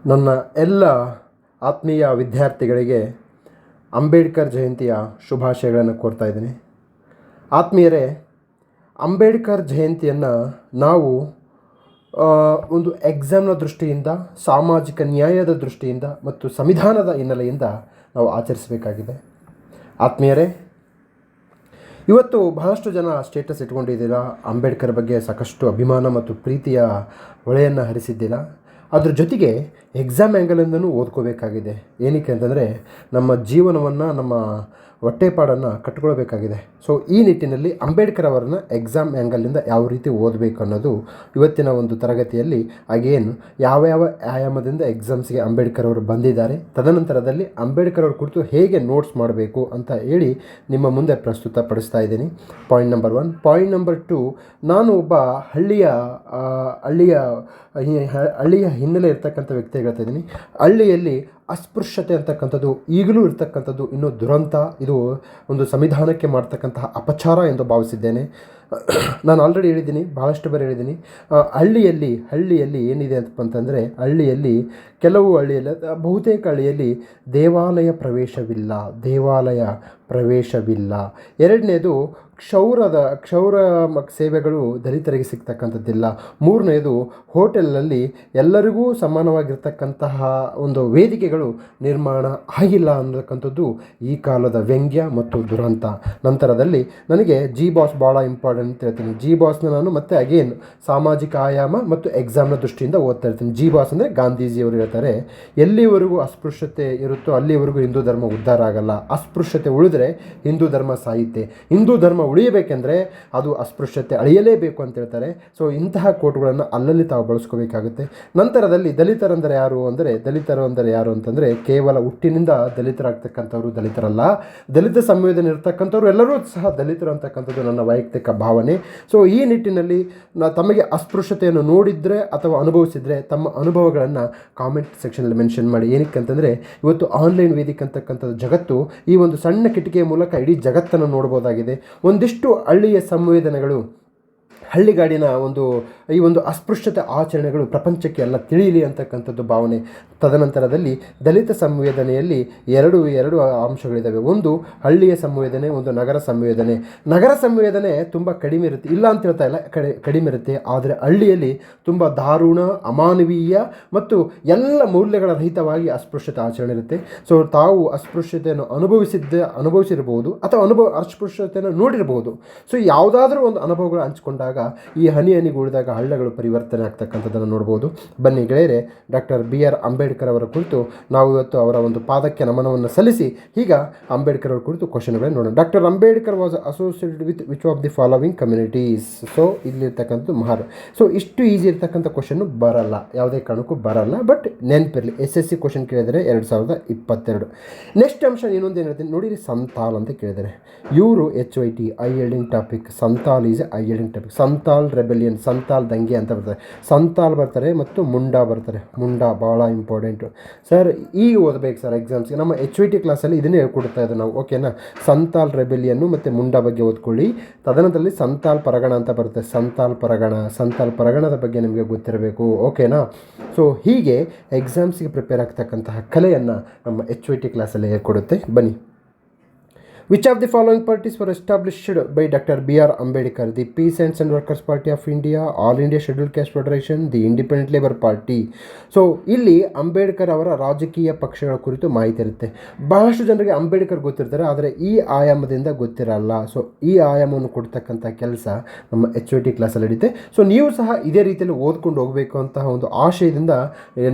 ನನ್ನ ಎಲ್ಲ ಆತ್ಮೀಯ ವಿದ್ಯಾರ್ಥಿಗಳಿಗೆ ಅಂಬೇಡ್ಕರ್ ಜಯಂತಿಯ ಶುಭಾಶಯಗಳನ್ನು ಕೋರ್ತಾ ಇದ್ದೀನಿ. ಆತ್ಮೀಯರೇ, ಅಂಬೇಡ್ಕರ್ ಜಯಂತಿಯನ್ನು ನಾವು ಒಂದು ಎಕ್ಸಾಮ್ನ ದೃಷ್ಟಿಯಿಂದ, ಸಾಮಾಜಿಕ ನ್ಯಾಯದ ದೃಷ್ಟಿಯಿಂದ ಮತ್ತು ಸಂವಿಧಾನದ ಹಿನ್ನೆಲೆಯಿಂದ ನಾವು ಆಚರಿಸಬೇಕಾಗಿದೆ. ಆತ್ಮೀಯರೇ, ಇವತ್ತು ಬಹಳಷ್ಟು ಜನ ಸ್ಟೇಟಸ್ ಇಟ್ಕೊಂಡಿದ್ದೀರಾ, ಅಂಬೇಡ್ಕರ್ ಬಗ್ಗೆ ಸಾಕಷ್ಟು ಅಭಿಮಾನ ಮತ್ತು ಪ್ರೀತಿಯ ಹೊಳೆಯನ್ನು ಹರಿಸಿದ್ದೀರಾ. ಅದ್ರ ಜೊತೆಗೆ ಎಕ್ಸಾಮ್ ಆ್ಯಂಗಲಿಂದನೂ ಓದ್ಕೋಬೇಕಾಗಿದೆ. ಏನಕ್ಕೆ ಅಂತಂದರೆ ನಮ್ಮ ಜೀವನವನ್ನು, ನಮ್ಮ ಹೊಟ್ಟೆಪಾಡನ್ನು ಕಟ್ಕೊಳ್ಬೇಕಾಗಿದೆ. ಸೊ ಈ ನಿಟ್ಟಿನಲ್ಲಿ ಅಂಬೇಡ್ಕರ್ ಅವರನ್ನು ಎಕ್ಸಾಮ್ ಆ್ಯಂಗಲಿಂದ ಯಾವ ರೀತಿ ಓದಬೇಕು ಅನ್ನೋದು ಇವತ್ತಿನ ಒಂದು ತರಗತಿಯಲ್ಲಿ ಅಗೇನ್ ಯಾವ ಆಯಾಮದಿಂದ ಎಕ್ಸಾಮ್ಸ್ಗೆ ಅಂಬೇಡ್ಕರ್ ಅವರು ಬಂದಿದ್ದಾರೆ, ತದನಂತರದಲ್ಲಿ ಅಂಬೇಡ್ಕರ್ ಅವ್ರ ಕುರಿತು ಹೇಗೆ ನೋಟ್ಸ್ ಮಾಡಬೇಕು ಅಂತ ಹೇಳಿ ನಿಮ್ಮ ಮುಂದೆ ಪ್ರಸ್ತುತಪಡಿಸ್ತಾ ಇದ್ದೀನಿ. Point number 1. ಪಾಯಿಂಟ್ ನಂಬರ್ 2, ನಾನು ಒಬ್ಬ ಹಳ್ಳಿಯ ಹಿನ್ನೆಲೆ ಇರ್ತಕ್ಕಂಥ ವ್ಯಕ್ತಿ ಹೇಳ್ತಾ ಇದ್ದೀನಿ. ಹಳ್ಳಿಯಲ್ಲಿ ಅಸ್ಪೃಶ್ಯತೆ ಅಂತಕ್ಕಂಥದ್ದು ಈಗಲೂ ಇರ್ತಕ್ಕಂಥದ್ದು ಇನ್ನೂ ದುರಂತ. ಇದು ಒಂದು ಸಂವಿಧಾನಕ್ಕೆ ಮಾಡ್ತಕ್ಕಂತಹ ಅಪಚಾರ ಎಂದು ಭಾವಿಸಿದ್ದೇನೆ. ನಾನು ಆಲ್ರೆಡಿ ಹೇಳಿದ್ದೀನಿ, ಭಾಳಷ್ಟು ಬಾರಿ ಹೇಳಿದ್ದೀನಿ. ಹಳ್ಳಿಯಲ್ಲಿ ಏನಿದೆ ಅಂತಂದರೆ, ಕೆಲವು ಹಳ್ಳಿಯಲ್ಲಿ, ಬಹುತೇಕ ಹಳ್ಳಿಯಲ್ಲಿ ದೇವಾಲಯ ಪ್ರವೇಶವಿಲ್ಲ. ಎರಡನೇದು, ಕ್ಷೌರ ಸೇವೆಗಳು ದಲಿತರಿಗೆ ಸಿಗ್ತಕ್ಕಂಥದ್ದಿಲ್ಲ. ಮೂರನೇದು, ಹೋಟೆಲ್ನಲ್ಲಿ ಎಲ್ಲರಿಗೂ ಸಮಾನವಾಗಿರ್ತಕ್ಕಂತಹ ಒಂದು ವೇದಿಕೆಗಳು ನಿರ್ಮಾಣ ಆಗಿಲ್ಲ ಅನ್ನತಕ್ಕಂಥದ್ದು ಈ ಕಾಲದ ವ್ಯಂಗ್ಯ ಮತ್ತು ದುರಂತ. ನಂತರದಲ್ಲಿ ನನಗೆ ಜಿ ಬಾಸ್ ಭಾಳ ಇಂಪಾರ್ಟೆಂಟ್ ಅಂತ ಹೇಳ್ತೀನಿ. ಜಿ ಬಾಸ್ನ ನಾನು ಮತ್ತೆ ಅಗೇನ್ ಸಾಮಾಜಿಕ ಆಯಾಮ ಮತ್ತು ಎಕ್ಸಾಮ್ನ ದೃಷ್ಟಿಯಿಂದ ಓದ್ತಾ ಇರ್ತೀನಿ. ಜಿ ಬಾಸ್ ಅಂದರೆ ಗಾಂಧೀಜಿಯವರು ಹೇಳ್ತಾರೆ, ಎಲ್ಲಿವರೆಗೂ ಅಸ್ಪೃಶ್ಯತೆ ಇರುತ್ತೋ ಅಲ್ಲಿವರೆಗೂ ಹಿಂದೂ ಧರ್ಮ ಉದ್ಧಾರ ಆಗಲ್ಲ. ಅಸ್ಪೃಶ್ಯತೆ ಉಳಿದ್ರೆ ಹಿಂದೂ ಧರ್ಮ ಸಾಯುತ್ತೆ. ಹಿಂದೂ ಧರ್ಮ ಉಳಿಯಬೇಕೆಂದರೆ ಅದು ಅಸ್ಪೃಶ್ಯತೆ ಅಳಿಯಲೇಬೇಕು ಅಂತ ಹೇಳ್ತಾರೆ. ಸೊ ಇಂತಹ ಕೋಟ್ಗಳನ್ನು ಅಲ್ಲಲ್ಲಿ ತಾವು ಬಳಸ್ಕೋಬೇಕಾಗುತ್ತೆ. ನಂತರದಲ್ಲಿ ದಲಿತರು ಯಾರು ಅಂತಂದರೆ ಕೇವಲ ಹುಟ್ಟಿನಿಂದ ದಲಿತರಾಗ್ತಕ್ಕಂಥವ್ರು ದಲಿತರಲ್ಲ, ದಲಿತ ಸಂವೇದನೆ ಇರ್ತಕ್ಕಂಥವ್ರು ಎಲ್ಲರೂ ಸಹ ದಲಿತರು ಅಂತಕ್ಕಂಥದ್ದು ನನ್ನ ವೈಯಕ್ತಿಕ ಭಾವನೆ. ಸೊ ಈ ನಿಟ್ಟಿನಲ್ಲಿ ತಮಗೆ ಅಸ್ಪೃಶ್ಯತೆಯನ್ನು ನೋಡಿದರೆ ಅಥವಾ ಅನುಭವಿಸಿದರೆ ತಮ್ಮ ಅನುಭವಗಳನ್ನು ಕಾಮೆಂಟ್ ಸೆಕ್ಷನಲ್ಲಿ ಮೆನ್ಷನ್ ಮಾಡಿ. ಏನಕ್ಕೆ ಅಂತಂದರೆ ಇವತ್ತು ಆನ್ಲೈನ್ ವೇದಿಕೆ ಅಂತಕ್ಕಂಥದ್ದು ಜಗತ್ತು ಈ ಒಂದು ಸಣ್ಣ ಕಿಟಿಕೆಯ ಮೂಲಕ ಇಡೀ ಜಗತ್ತನ್ನು ನೋಡ್ಬೋದಾಗಿದೆ. ಒಂದಿಷ್ಟು ಹಳ್ಳಿಯ ಸಂವೇದನೆಗಳು, ಹಳ್ಳಿಗಾಡಿನ ಈ ಒಂದು ಅಸ್ಪೃಶ್ಯತೆ ಆಚರಣೆಗಳು ಪ್ರಪಂಚಕ್ಕೆ ಎಲ್ಲ ತಿಳಿಯಲಿ ಅಂತಕ್ಕಂಥದ್ದು ಭಾವನೆ. ತದನಂತರದಲ್ಲಿ ದಲಿತ ಸಂವೇದನೆಯಲ್ಲಿ ಎರಡು ಅಂಶಗಳಿದ್ದಾವೆ. ಒಂದು ಹಳ್ಳಿಯ ಸಂವೇದನೆ, ಒಂದು ನಗರ ಸಂವೇದನೆ. ನಗರ ಸಂವೇದನೆ ತುಂಬ ಕಡಿಮೆ ಇರುತ್ತೆ, ಇಲ್ಲ ಅಂತ ಹೇಳ್ತಾ ಇಲ್ಲ, ಕಡಿಮೆ ಇರುತ್ತೆ. ಆದರೆ ಹಳ್ಳಿಯಲ್ಲಿ ತುಂಬ ದಾರುಣ, ಅಮಾನವೀಯ ಮತ್ತು ಎಲ್ಲ ಮೌಲ್ಯಗಳ ರಹಿತವಾಗಿ ಅಸ್ಪೃಶ್ಯತೆ ಆಚರಣೆ ಇರುತ್ತೆ. ಸೊ ತಾವು ಅಸ್ಪೃಶ್ಯತೆಯನ್ನು ಅನುಭವಿಸಿರ್ಬೋದು ಅಥವಾ ಅಸ್ಪೃಶ್ಯತೆಯನ್ನು ನೋಡಿರ್ಬೋದು. ಸೊ ಯಾವುದಾದ್ರೂ ಒಂದು ಅನುಭವಗಳು ಹಂಚಿಕೊಂಡಾಗ ಈ ಹನಿಗೆ ಉಳಿದಾಗ ಹಳ್ಳಗಳು ಪರಿವರ್ತನೆ ಆಗ್ತಕ್ಕಂಥದ್ದನ್ನು ನೋಡ್ಬೋದು. ಬನ್ನಿ ಗೆಳೆಯರೆ, ಡಾಕ್ಟರ್ BR ಅಂಬೇಡ್ಕರ್ ಅವರ ಕುರಿತು ನಾವು ಇವತ್ತು ಅವರ ಒಂದು ಪಾದಕ್ಕೆ ನಮನವನ್ನು ಸಲ್ಲಿಸಿ ಈಗ ಅಂಬೇಡ್ಕರ್ ಅವರ ಕುರಿತು ಕ್ವಶನ್ಗಳನ್ನು ನೋಡೋಣ. Doctor Ambedkar was associated with which of the following communities. So ಇಲ್ಲಿರ್ತಕ್ಕಂಥದ್ದು ಮಹಾರ್. ಸೊ ಇಷ್ಟು ಈಸಿ ಇರ್ತಕ್ಕಂಥ ಕ್ವಶನ್ನು ಬರಲ್ಲ, ಯಾವುದೇ ಕಾರಣಕ್ಕೂ ಬರಲ್ಲ, ಬಟ್ ನೆನಪಿರಲಿ. SSC ಕ್ವಶನ್ ಕೇಳಿದರೆ 2022. ನೆಕ್ಸ್ಟ್ ಅಂಶ ಇನ್ನೊಂದು ಏನು ಹೇಳ್ತೀನಿ ನೋಡಿರಿ, ಸಂತಾಲ್ ಅಂತ ಕೇಳಿದರೆ ಇವರು HYT ಐ ಎಲ್ಡಿಂಗ್ ಟಾಪಿಕ್. ಸಂತಾಲ್ ಈಸ್ ಐ ಎಲ್ಡಿಂಗ್ ಟಾಪಿಕ್. ಸಂತಾಲ್ ರೆಬೆಲಿಯನ್, ಸಂತಾಲ್ ದಂಗೆ ಅಂತ ಬರ್ತಾರೆ. ಸಂತಾಲ್ ಬರ್ತಾರೆ ಮತ್ತು ಮುಂಡಾ ಬರ್ತಾರೆ. ಮುಂಡಾ ಭಾಳ ಇಂಪಾರ್ಟೆಂಟು ಸರ್, ಈಗ ಓದಬೇಕು ಸರ್ ಎಕ್ಸಾಮ್ಸ್ಗೆ. ನಮ್ಮ HYT ಕ್ಲಾಸಲ್ಲಿ ಇದನ್ನೇ ಹೇಳ್ಕೊಡ್ತಾ ಇದ್ದೆ ನಾವು, ಓಕೆನಾ. ಸಂತಾಲ್ ರೆಬೆಲಿಯನ್ನು ಮತ್ತು ಮುಂಡಾ ಬಗ್ಗೆ ಓದ್ಕೊಳ್ಳಿ. ತದನಂತರದಲ್ಲಿ ಸಂತಾಲ್ ಪರಗಣ ಅಂತ ಬರುತ್ತೆ. ಸಂತಾಲ್ ಪರಗಣದ ಬಗ್ಗೆ ನಿಮಗೆ ಗೊತ್ತಿರಬೇಕು, ಓಕೆನಾ. ಸೊ ಹೀಗೆ ಎಕ್ಸಾಮ್ಸ್ಗೆ ಪ್ರಿಪೇರ್ ಆಗ್ತಕ್ಕಂತಹ ಕಲೆಯನ್ನು ನಮ್ಮ HYT ಕ್ಲಾಸಲ್ಲಿ ಹೇಳ್ಕೊಡುತ್ತೆ. ಬನ್ನಿ. Which of the following parties were established by Dr. BR Ambedkar? The Peasants and Workers Party of India, All India Scheduled Caste Federation, the Independent Labour Party. So ಇಲ್ಲಿ ಅಂಬೇಡ್ಕರ್ ಅವರ ರಾಜಕೀಯ ಪಕ್ಷಗಳ ಕುರಿತು ಮಾಹಿತಿ ಇರುತ್ತೆ. ಬಹಳಷ್ಟು ಜನರಿಗೆ ಅಂಬೇಡ್ಕರ್ ಗೊತ್ತಿರ್ತಾರೆ, ಆದರೆ ಈ ಆಯಾಮದಿಂದ ಗೊತ್ತಿರಲ್ಲ. ಸೊ ಈ ಆಯಾಮವನ್ನು ಕೊಡ್ತಕ್ಕಂಥ ಕೆಲಸ ನಮ್ಮ HYT ಕ್ಲಾಸಲ್ಲಿ ನಡೀತೆ. ಸೊ ನೀವು ಸಹ ಇದೇ ರೀತಿಯಲ್ಲಿ ಓದ್ಕೊಂಡು ಹೋಗಬೇಕು ಅಂತಹ ಒಂದು ಆಶಯದಿಂದ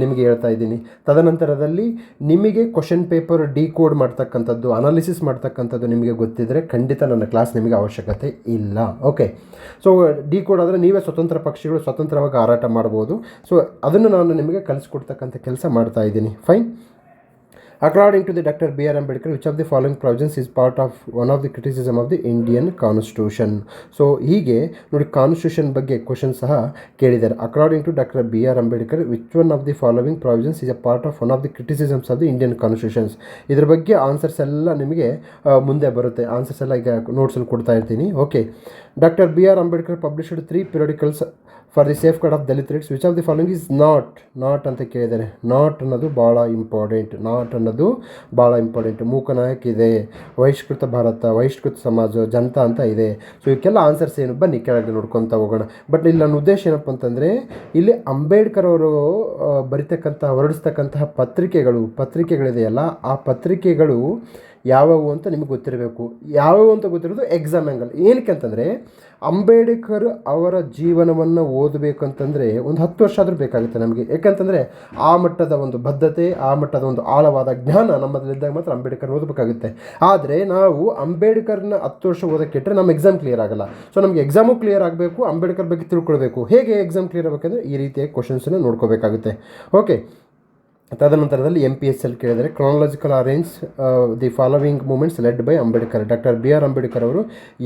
ನಿಮಗೆ ಹೇಳ್ತಾ ಇದ್ದೀನಿ. ತದನಂತರದಲ್ಲಿ ನಿಮಗೆ ಕ್ವಶನ್ ಪೇಪರ್ ಡಿಕೋಡ್ ಮಾಡ್ತಕ್ಕಂಥದ್ದು, ಅನಾಲಿಸಿಸ್ ಮಾಡ್ತಕ್ಕಂಥದ್ದು ನಿಮಗೆ ಗೊತ್ತಿದ್ದರೆ ಖಂಡಿತ ನನ್ನ ಕ್ಲಾಸ್ ನಿಮಗೆ ಅವಶ್ಯಕತೆ ಇಲ್ಲ, ಓಕೆ. ಸೊ ಡಿಕೋಡ್ ಆದರೆ ನೀವೇ ಸ್ವತಂತ್ರ ಪಕ್ಷಿಗಳು ಸ್ವತಂತ್ರವಾಗಿ ಹಾರಾಟ ಮಾಡ್ಬೋದು. ಸೊ ಅದನ್ನು ನಾನು ನಿಮಗೆ ಕಲಿಸ್ಕೊಡ್ತಕ್ಕಂಥ ಕೆಲಸ ಮಾಡ್ತಾ ಇದ್ದೀನಿ. Fine. According to the Dr. BR Ambedkar, which of the following provisions is part of one of the criticism of the Indian Constitution? So ಹೀಗೆ ನೋಡಿ, ಕಾನ್ಸ್ಟಿಟ್ಯೂಷನ್ ಬಗ್ಗೆ ಕ್ವಶನ್ ಸಹ ಕೇಳಿದ್ದಾರೆ. According to doctor BR Ambedkar, which one of the following provisions is a part of one of the criticisms of the Indian constitutions. ಇದ್ರ ಬಗ್ಗೆ answers ಎಲ್ಲ ನಿಮಗೆ ಮುಂದೆ ಬರುತ್ತೆ. ಆನ್ಸರ್ಸ್ ಎಲ್ಲ ಈಗ ನೋಟ್ಸಲ್ಲಿ ಕೊಡ್ತಾ ಇರ್ತೀನಿ, okay. Doctor BR Ambedkar published 3 periodicals for the safeguard of Dalit rights which of the following is not ಅಂತ ಕೇಳಿದ್ದಾರೆ. ನಾಟ್ ಅನ್ನೋದು ಭಾಳ ಇಂಪಾರ್ಟೆಂಟ್. ಮೂಕನಾಯಕ್ ಇದೆ, ಬಹಿಷ್ಕೃತ ಭಾರತ, ಬಹಿಷ್ಕೃತ ಸಮಾಜ, ಜನತಾ ಅಂತ ಇದೆ. ಸೊ ಇವಕ್ಕೆಲ್ಲ ಆನ್ಸರ್ಸ್ ಏನು, ಬನ್ನಿ ಕೆಳಗಡೆ ನೋಡ್ಕೊತ ಹೋಗೋಣ. ಬಟ್ ಇಲ್ಲಿ ನನ್ನ ಉದ್ದೇಶ ಏನಪ್ಪ ಅಂತಂದರೆ, ಇಲ್ಲಿ ಅಂಬೇಡ್ಕರ್ ಅವರು ಹೊರಡಿಸ್ತಕ್ಕಂತಹ ಪತ್ರಿಕೆಗಳಿದೆಯಲ್ಲ, ಆ ಪತ್ರಿಕೆಗಳು ಯಾವುವು ಅಂತ ನಿಮಗೆ ಗೊತ್ತಿರಬೇಕು. ಯಾವುವು ಅಂತ ಗೊತ್ತಿರೋದು ಎಕ್ಸಾಮ್ ಆ್ಯಂಗಲ್. ಏನಕ್ಕೆ ಅಂತಂದರೆ, ಅಂಬೇಡ್ಕರ್ ಅವರ ಜೀವನವನ್ನು ಓದಬೇಕಂತಂದರೆ ಒಂದು 10 ವರ್ಷ ಆದರೂ ಬೇಕಾಗುತ್ತೆ ನಮಗೆ. ಯಾಕಂತಂದರೆ ಆ ಮಟ್ಟದ ಒಂದು ಬದ್ಧತೆ, ಆ ಮಟ್ಟದ ಒಂದು ಆಳವಾದ ಜ್ಞಾನ ನಮ್ಮಲ್ಲಿದ್ದಾಗ ಮಾತ್ರ ಅಂಬೇಡ್ಕರ್ ಓದಬೇಕಾಗುತ್ತೆ. ಆದರೆ ನಾವು ಅಂಬೇಡ್ಕರ್ನ 10 ವರ್ಷ ಓದೋಕ್ಕಿಟ್ಟರೆ ನಮ್ಮ ಎಕ್ಸಾಮ್ ಕ್ಲಿಯರ್ ಆಗಲ್ಲ. ಸೊ ನಮಗೆ ಎಕ್ಸಾಮು ಕ್ಲಿಯರ್ ಆಗಬೇಕು, ಅಂಬೇಡ್ಕರ್ ಬಗ್ಗೆ ತಿಳ್ಕೊಳ್ಬೇಕು. ಹೇಗೆ ಎಕ್ಸಾಮ್ ಕ್ಲಿಯರ್ ಆಗಬೇಕಂದ್ರೆ ಈ ರೀತಿಯ ಕ್ವಶನ್ಸನ್ನು ನೋಡ್ಕೋಬೇಕಾಗುತ್ತೆ. ಓಕೆ, ತದನಂತರದಲ್ಲಿ MPSL ಕೇಳಿದರೆ chronological arrange the following movements led by Ambedkar. Doctor BR Ambedkar ಅವರು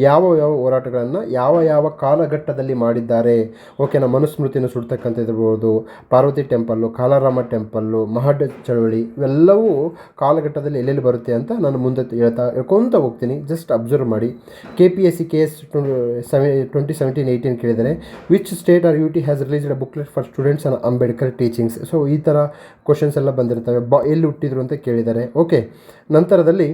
ಯಾವ ಹೋರಾಟಗಳನ್ನು ಯಾವ ಕಾಲಘಟ್ಟದಲ್ಲಿ ಮಾಡಿದ್ದಾರೆ. ಓಕೆನಾ, ಮನುಸ್ಮೃತಿಯನ್ನು ಸುಡ್ತಕ್ಕಂಥದ್ದಿರ್ಬೋದು, ಪಾರ್ವತಿ ಟೆಂಪಲ್ಲು, ಕಾಲಾರಾಮ ಟೆಂಪಲ್ಲು, ಮಹಡ್ ಚಳವಳಿ, ಇವೆಲ್ಲವೂ ಕಾಲಘಟ್ಟದಲ್ಲಿ ಎಲ್ಲೆಲ್ಲಿ ಬರುತ್ತೆ ಅಂತ ನಾನು ಮುಂದೆ ಹೇಳ್ಕೊತ ಹೋಗ್ತೀನಿ. ಜಸ್ಟ್ ಅಬ್ಸರ್ವ್ ಮಾಡಿ. KPSC KS 2017-18 ಕೇಳಿದರೆ which state or UT has released a booklet for students on Ambedkar teachings. So ಈ ಥರ ಕ್ವಶನ್ಸ್ ಎಲ್ಲ ಬಂದಿರ್ತವೆ. ಎಲ್ಲಿ ಹುಟ್ಟಿದ್ರು ಅಂತ ಕೇಳಿದ್ದಾರೆ. ಓಕೆ, ನಂತರದಲ್ಲಿ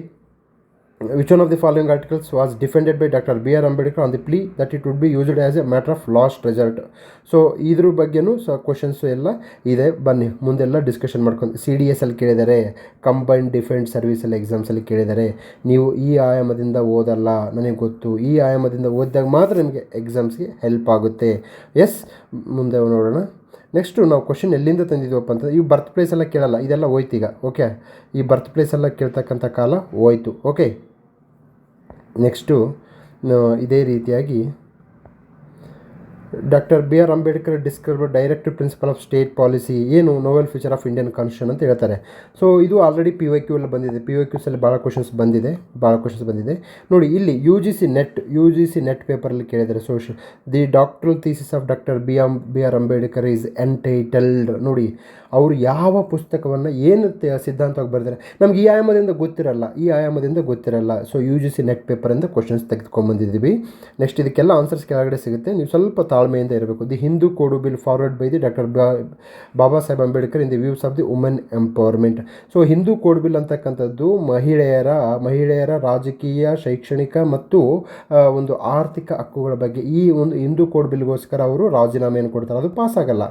which one of the following articles was defended by doctor BR Ambedkar on the plea that it would be used as A matter of last result. So ಇದ್ರ ಬಗ್ಗೆನೂ ಕ್ವಶನ್ಸು ಎಲ್ಲ ಇದೆ. ಬನ್ನಿ ಮುಂದೆಲ್ಲ ಡಿಸ್ಕಷನ್ ಮಾಡ್ಕೊಂಡು. CDS ಅಲ್ಲಿ ಕೇಳಿದ್ದಾರೆ, ಕಂಬೈನ್ಡ್ ಡಿಫೆನ್ಸ್ ಸರ್ವಿಸಲ್ಲಿ ಎಕ್ಸಾಮ್ಸಲ್ಲಿ ಕೇಳಿದ್ದಾರೆ. ನೀವು ಈ ಆಯಾಮದಿಂದ ಓದಲ್ಲ, ನನಗೆ ಗೊತ್ತು. ಈ ಆಯಾಮದಿಂದ ಓದಿದಾಗ ಮಾತ್ರ ನಿಮಗೆ ಎಕ್ಸಾಮ್ಸ್ಗೆ ಹೆಲ್ಪ್ ಆಗುತ್ತೆ. ಎಸ್, ಮುಂದೆ ನೋಡೋಣ. ನೆಕ್ಸ್ಟು ನಾವು ಕ್ವಶನ್ ಎಲ್ಲಿಂದ ತಂದಿದ್ದೀವಪ್ಪ ಅಂತಂದರೆ, ಈ ಬರ್ತ್ ಪ್ಲೇಸ್ ಎಲ್ಲ ಕೇಳಲ್ಲ, ಇದೆಲ್ಲ ಹೋಯ್ತು ಈಗ. ಓಕೆ, ಈ ಬರ್ತ್ ಪ್ಲೇಸ್ ಎಲ್ಲ ಕೇಳ್ತಕ್ಕಂಥ ಕಾಲ ಹೋಯ್ತು. ಓಕೆ, ನೆಕ್ಸ್ಟು ಇದೇ ರೀತಿಯಾಗಿ doctor BR Ambedkar describe directive principle of state policy, ಏನು novel feature of Indian constitution ಅಂತ ಹೇಳ್ತಾರೆ. ಸೊ ಇದು ಆಲ್ರೆಡಿ PYQ ಎಲ್ಲ ಬಂದಿದೆ. PYQಸಲ್ಲಿ ಭಾಳ ಕ್ವಶನ್ಸ್ ಬಂದಿದೆ ನೋಡಿ. ಇಲ್ಲಿ UGC ನೆಟ್ ಪೇಪರಲ್ಲಿ ಕೇಳಿದ್ದಾರೆ. The doctoral thesis of doctor BR Ambedkar is entitled. ನೋಡಿ, ಅವರು ಯಾವ ಪುಸ್ತಕವನ್ನು ಏನು ಸಿದ್ಧಾಂತವಾಗಿ ಬರೆದಿದ್ದಾರೆ, ನಮ್ಗೆ ಈ ಆಯಾಮದಿಂದ ಗೊತ್ತಿರಲ್ಲ. ಸೊ UGC ನೆಟ್ ಪೇಪರಿಂದ ಕ್ವಶನ್ಸ್ ತೆಗೆದುಕೊಂಡ್ಬಂದಿದ್ದೀವಿ. ನೆಕ್ಸ್ಟ್ ಇದಕ್ಕೆಲ್ಲ ಆನ್ಸರ್ಸ್ ಕೆಳಗಡೆ ಸಿಗುತ್ತೆ, ನೀವು ಸ್ವಲ್ಪ ತಾಳ್ಮೆಯಿಂದ ಇರಬೇಕು. The Hindu code bill forward by the doctor Baba Saheb Ambedkar in the views of the women empowerment. So Hindu code bill ಅಂತಕ್ಕಂಥದ್ದು ಮಹಿಳೆಯರ ರಾಜಕೀಯ, ಶೈಕ್ಷಣಿಕ ಮತ್ತು ಒಂದು ಆರ್ಥಿಕ ಹಕ್ಕುಗಳ ಬಗ್ಗೆ ಈ ಒಂದು ಹಿಂದೂ ಕೋಡ್ ಬಿಲ್ಗೋಸ್ಕರ ಅವರು ರಾಜೀನಾಮೆಯನ್ನು ಕೊಡ್ತಾರೆ. ಅದು ಪಾಸ್ ಆಗಲ್ಲ.